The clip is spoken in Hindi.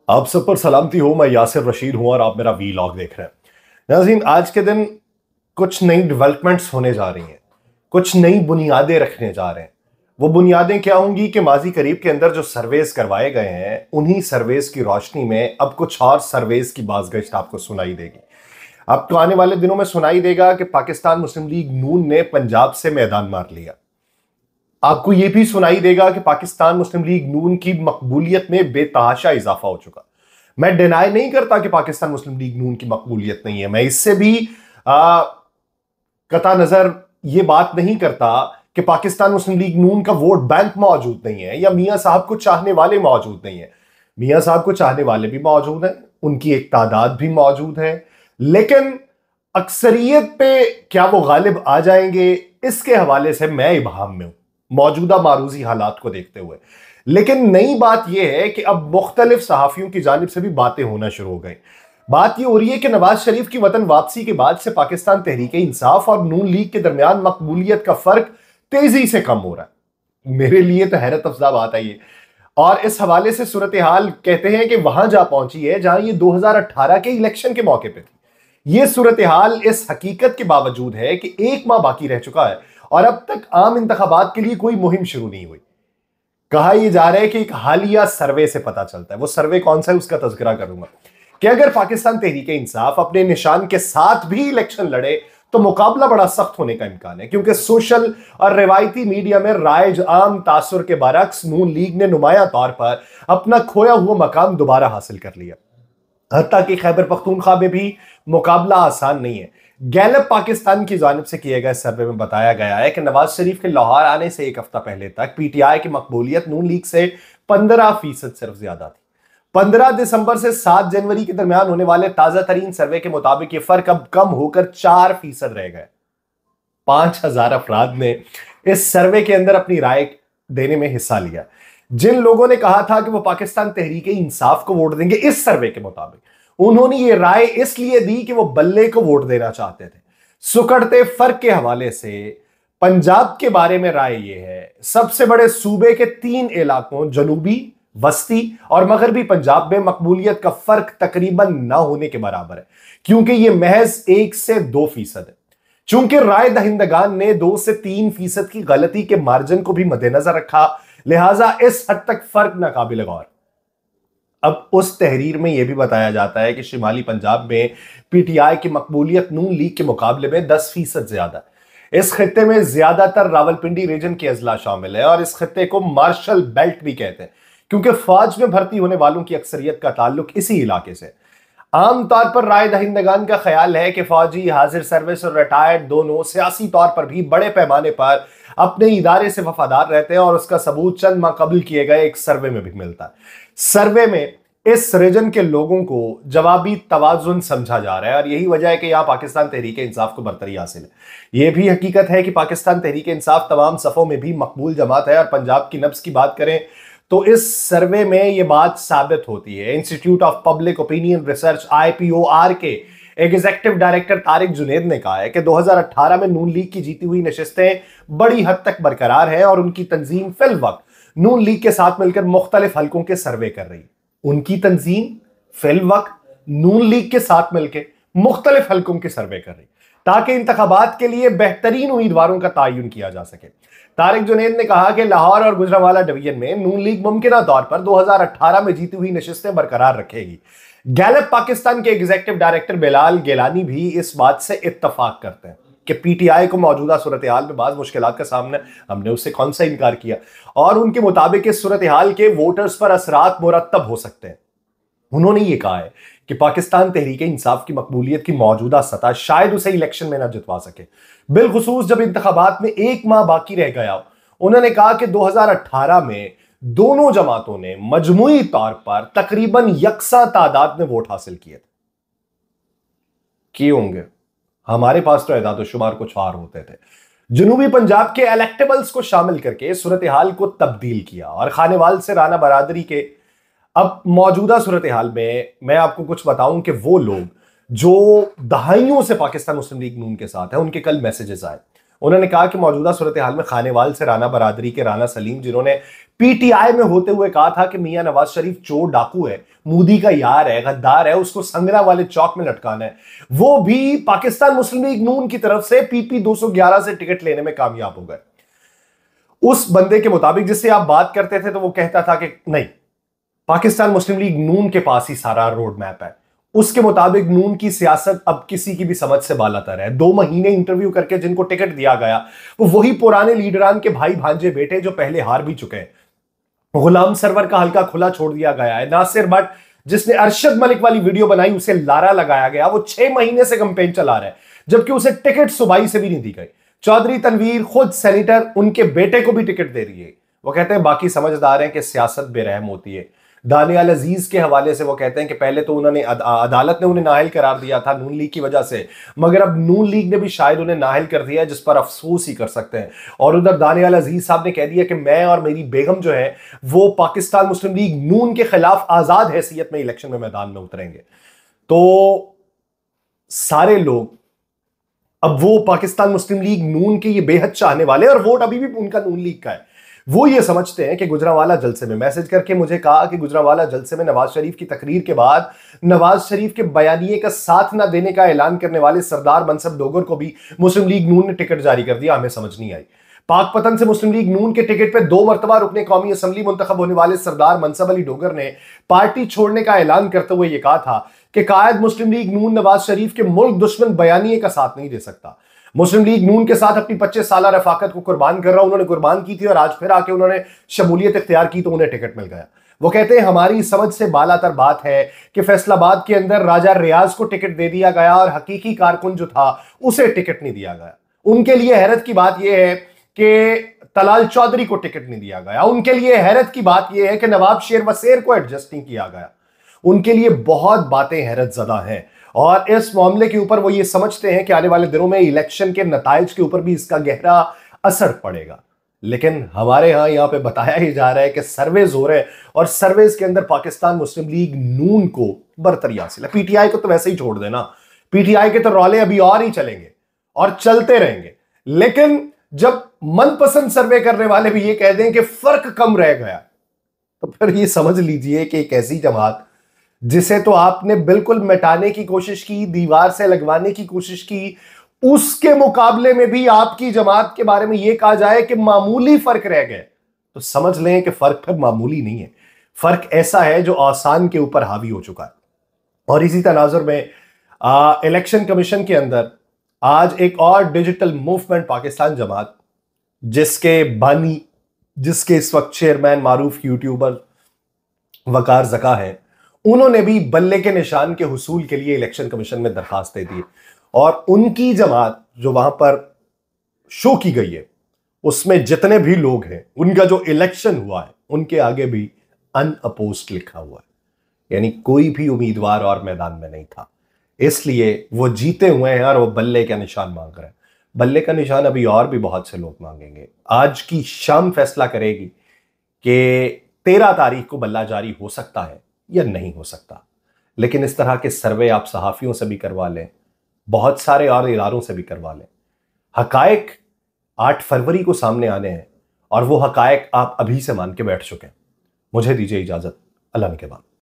आप सब पर सलामती हो। मैं यासिर रशीद हूं और आप मेरा वीलॉग देख रहे हैं। नाज़रीन, आज के दिन कुछ नई डेवलपमेंट्स होने जा रही हैं, कुछ नई बुनियादें रखने जा रहे हैं। वो बुनियादें क्या होंगी कि माजी करीब के अंदर जो सर्वेस करवाए गए हैं, उन्हीं सर्वेस की रोशनी में अब कुछ और सर्वेस की बाज़गश्त आपको सुनाई देगी। अब तो आने वाले दिनों में सुनाई देगा कि पाकिस्तान मुस्लिम लीग नून ने पंजाब से मैदान मार लिया। आपको यह भी सुनाई देगा कि पाकिस्तान मुस्लिम लीग नून की मकबूलियत में बेतहाशा इजाफा हो चुका। मैं डिनाई नहीं करता कि पाकिस्तान मुस्लिम लीग नून की मकबूलियत नहीं है। मैं इससे भी कता नजर ये बात नहीं करता कि पाकिस्तान मुस्लिम लीग नून का वोट बैंक मौजूद नहीं है या मियां साहब को चाहने वाले मौजूद नहीं है। मियां साहब को चाहने वाले भी मौजूद हैं, उनकी एक तादाद भी मौजूद है, लेकिन अक्सरियत पे क्या वो गालिब आ जाएंगे, इसके हवाले से मैं इबाहम में हूं मौजूदा मारूजी हालात को देखते हुए। लेकिन नई बात यह है कि अब मुख्तलिफ सहाफियों की जानिब से भी बातें होना शुरू हो गई। बात यह हो रही है कि नवाज शरीफ की वतन वापसी के बाद से पाकिस्तान तहरीक इंसाफ और नून लीग के दरमियान मकबूलियत का फर्क तेजी से कम हो रहा है। मेरे लिए तो हैरत अफजा बात है ये। और इस हवाले से सूरत हाल कहते हैं कि वहां जा पहुंची है जहां ये 2018 के इलेक्शन के मौके पर थी। ये सूरत हाल इस हकीकत के बावजूद है कि एक माह बाकी रह चुका है और अब तक आम इंतखाबात के लिए कोई मुहिम शुरू नहीं हुई। कहा यह जा रहा है कि एक हालिया सर्वे से पता चलता है, वो सर्वे कौन सा है उसका तज़किरा करूंगा, कि अगर पाकिस्तान तहरीक इंसाफ अपने निशान के साथ भी इलेक्शन लड़े तो मुकाबला बड़ा सख्त होने का इम्कान है, क्योंकि सोशल और रिवायती मीडिया में राइज आम तासुर के बरक्स नून लीग ने नुमाया तौर पर अपना खोया हुआ मकाम दोबारा हासिल कर लिया। हत्ता कि खैबर पख्तूनख्वा में भी मुकाबला आसान नहीं है। गैलप पाकिस्तान की जानिब से किए गए सर्वे में बताया गया है कि नवाज शरीफ के लाहौर आने से एक हफ्ता पहले तक पीटीआई की मकबूलियत नून लीग से 15% सिर्फ ज्यादा थी। 15 दिसंबर से 7 जनवरी के दरमियान होने वाले ताजा तरीन सर्वे के मुताबिक यह फर्क अब कम होकर 4% रह गए। 5,000 अफराद ने इस सर्वे के अंदर अपनी राय देने में हिस्सा लिया। जिन लोगों ने कहा था कि वो पाकिस्तान तहरीक इंसाफ को वोट देंगे, इस सर्वे के मुताबिक उन्होंने ये राय इसलिए दी कि वो बल्ले को वोट देना चाहते थे। सुकड़ते फर्क के हवाले से पंजाब के बारे में राय यह है, सबसे बड़े सूबे के 3 इलाकों जनूबी, वस्ती और मगरबी पंजाब में मकबूलियत का फर्क तकरीबन ना होने के बराबर है, क्योंकि यह महज 1 से 2% है। चूंकि राय दहिंदगान ने 2 से 3% की गलती के मार्जिन को भी मद्देनजर रखा, लिहाजा इस हद तक फर्क नाकाबिल गौर। अब उस तहरीर में यह भी बताया जाता है कि शिमाली पंजाब में पीटीआई की मकबूलियत नून लीग के मुकाबले में 10% ज्यादा है। इस खित्ते में ज्यादातर रावलपिंडी रीजन के अजला शामिल है और इस खित्ते को मार्शल बेल्ट भी कहते हैं, क्योंकि फौज में भर्ती होने वालों की अक्सरियत का ताल्लुक इसी इलाके से। आमतौर पर राय दहिंदगान का ख्याल है कि फौजी, हाजिर सर्विस और रिटायर्ड दोनों सियासी तौर पर भी बड़े पैमाने पर अपने इदारे से वफादार रहते हैं और उसका सबूत चंद माह कबल किए गए एक सर्वे में भी मिलता है। सर्वे में इस रीजन के लोगों को जवाबी तवाजुन समझा जा रहा है और यही वजह है कि यहां पाकिस्तान तहरीक इंसाफ को बरतरी हासिल है। यह भी हकीकत है कि पाकिस्तान तहरीक इंसाफ तमाम सफ़ों में भी मकबूल जमात है और पंजाब की नब्ज की बात करें तो इस सर्वे में यह बात साबित होती है। Institute of public opinion research IPOR के एग्जीक्यूटिव डायरेक्टर तारिक जुनेद ने कहा है कि 2018 में नून लीग की जीती हुई नशिस्तें बड़ी हद तक बरकरार है और उनकी तंजीम फिल वक्त नून लीग के साथ मिलकर मुख्तलिफ हलकों के सर्वे कर रही है। उनकी तंजीम फिल वक्त नून लीग के साथ मिलकर मुख्तलिफ हलकों के सर्वे कर रही ताकि इंतखाबात के लिए बेहतरीन उम्मीदवारों का तयन किया जा सके। तारिक जुनेद ने कहा कि लाहौर और गुजरांवाला डिवीजन में नून लीग मुमकिन तौर पर 2018 में जीती हुई नशिस्तें बरकरार रखेगी। गैलप पाकिस्तान के एग्जीक्यूटिव डायरेक्टर बिलाल गेलानी भी इस बात से इत्तफाक करते हैं कि पीटीआई को मौजूदा सूरत हाल में बाज़ मुश्किलात का सामना, हमने उससे कौन सा इनकार किया, और उनके मुताबिक इस सूरत हाल के वोटर्स पर असरात मुरत्तब हो सकते हैं। उन्होंने ये कहा है कि पाकिस्तान तहरीक इंसाफ की मकबूलियत की मौजूदा सतह शायद उसे इलेक्शन में न जितवा सके, बिलखुसूस जब इंतखाबात में एक माह बाकी रह गया। उन्होंने कहा कि 2018 में दोनों जमातों ने मजमूई तौर पर तकरीबन यकसा तादाद में वोट हासिल किए होंगे। हमारे पास तो एदाद शुमार कुछ और होते थे। जनूबी पंजाब के इलेक्टेबल्स को शामिल करके सूरत हाल को तब्दील किया और खानेवाल से राना बरादरी के अब मौजूदा सूरत हाल में मैं आपको कुछ बताऊं कि वो लोग जो दहाइयों से पाकिस्तान मुस्लिम लीग नून के साथ है, उनके कल मैसेजेस आए। उन्होंने कहा कि मौजूदा सूरत हाल में खानेवाल से राना बरादरी के राना सलीम, जिन्होंने पीटीआई में होते हुए कहा था कि मियां नवाज शरीफ चोर डाकू है, मोदी का यार है, गद्दार है, उसको संगरा वाले चौक में लटकाना है, वो भी पाकिस्तान मुस्लिम लीग नून की तरफ से पीपी 211 से टिकट लेने में कामयाब हो गए। उस बंदे के मुताबिक जिससे आप बात करते थे तो वो कहता था कि नहीं, पाकिस्तान मुस्लिम लीग नून के पास ही सारा रोड मैप है। उसके मुताबिक नून की सियासत अब किसी की भी समझ से बालातर है। 2 महीने इंटरव्यू करके जिनको टिकट दिया गया वो वही पुराने लीडरान के भाई भांजे बेटे जो पहले हार भी चुके हैं। गुलाम सरवर का हल्का खुला छोड़ दिया गया है। नासिर भट्ट जिसने अरशद मलिक वाली वीडियो बनाई उसे लारा लगाया गया, वो 6 महीने से कैंपेन चला रहा है जबकि उसे टिकट सूबाई से भी नहीं दी गई। चौधरी तनवीर खुद सेनेटर उनके बेटे को भी टिकट दे रही है। वो कहते हैं बाकी समझदार हैं कि सियासत बेरहम होती है। दानियाल अजीज के हवाले से वो कहते हैं कि पहले तो उन्होंने अदालत ने उन्हें नाअहल करार दिया था नून लीग की वजह से, मगर अब नून लीग ने भी शायद उन्हें नाअहल कर दिया है, जिस पर अफसोस ही कर सकते हैं। और उधर दानियाल अजीज साहब ने कह दिया कि मैं और मेरी बेगम जो है वो पाकिस्तान मुस्लिम लीग नून के खिलाफ आजाद हैसियत में इलेक्शन में मैदान में उतरेंगे। तो सारे लोग अब वो पाकिस्तान मुस्लिम लीग नून के ये बेहद चाहने वाले, और वोट अभी भी उनका नून लीग का है, वो ये समझते हैं कि गुजरांवाला जलसे में मैसेज करके मुझे कहा कि गुजरांवाला जलसे में नवाज शरीफ की तकरीर के बाद नवाज शरीफ के बयानिए का साथ ना देने का ऐलान करने वाले सरदार मनसब डोगर को भी मुस्लिम लीग नून ने टिकट जारी कर दिया। हमें समझ नहीं आई। पाकपतन से मुस्लिम लीग नून के टिकट पे 2 मरतबा रुकने कौमी असम्बली मुंतखब होने वाले सरदार मनसब अली डोगर ने पार्टी छोड़ने का ऐलान करते हुए यह कहा था कि कायद मुस्लिम लीग नून नवाज शरीफ के मुल्क दुश्मन बयानिए का साथ नहीं दे सकता। मुस्लिम लीग नून के साथ अपनी 25 साल रफाकत को कुर्बान कर रहा, उन्होंने कुर्बान की थी और आज फिर आके उन्होंने शमूलियत इख्तियार की तो उन्हें टिकट मिल गया। वो कहते हैं हमारी समझ से बालातर बात है कि फैसलाबाद के अंदर राजा रियाज को टिकट दे दिया गया और हकीकी कारकुन जो था उसे टिकट नहीं दिया गया। उनके लिए हैरत की बात यह है कि तलाल चौधरी को टिकट नहीं दिया गया। उनके लिए हैरत की बात यह है कि नवाब शेर वसेर को एडजस्ट नहीं किया गया। उनके लिए बहुत बातें हैरत ज़दा हैं और इस मामले के ऊपर वो ये समझते हैं कि आने वाले दिनों में इलेक्शन के नताइज के ऊपर भी इसका गहरा असर पड़ेगा। लेकिन हमारे यहां पे बताया ही जा रहा है कि सर्वेज हो रहे हैं और सर्वेज के अंदर पाकिस्तान मुस्लिम लीग नून को बरतरी हासिल है। पीटीआई को तो वैसे ही छोड़ देना, पीटीआई के तो रौले अभी और ही चलेंगे और चलते रहेंगे। लेकिन जब मनपसंद सर्वे करने वाले भी ये कह दें कि फर्क कम रह गया तो फिर ये समझ लीजिए कि एक ऐसी जमात जिसे तो आपने बिल्कुल मिटाने की कोशिश की, दीवार से लगवाने की कोशिश की, उसके मुकाबले में भी आपकी जमात के बारे में यह कहा जाए कि मामूली फर्क रह गए तो समझ लें कि फर्क फिर मामूली नहीं है। फर्क ऐसा है जो आसान के ऊपर हावी हो चुका है। और इसी तनाजुर में इलेक्शन कमीशन के अंदर आज एक और डिजिटल मूवमेंट पाकिस्तान जमात, जिसके बानी, जिसके इस वक्त चेयरमैन मारूफ यूट्यूबर वकार जका है, उन्होंने भी बल्ले के निशान के हुसूल के लिए इलेक्शन कमीशन में दरखास्त दे दी और उनकी जमात जो वहां पर शो की गई है उसमें जितने भी लोग हैं उनका जो इलेक्शन हुआ है उनके आगे भी अनअपोज्ड लिखा हुआ है, यानी कोई भी उम्मीदवार और मैदान में नहीं था, इसलिए वो जीते हुए हैं और वो बल्ले का निशान मांग रहे हैं। बल्ले का निशान अभी और भी बहुत से लोग मांगेंगे। आज की शाम फैसला करेगी कि 13 तारीख को बल्ला जारी हो सकता है या नहीं हो सकता। लेकिन इस तरह के सर्वे आप सहाफियों से भी करवा लें, बहुत सारे और इदारों से भी करवा लें। हकायक 8 फरवरी को सामने आने हैं और वो हकायक आप अभी से मान के बैठ चुके हैं। मुझे दीजिए इजाजत। अल्लाह के बाद।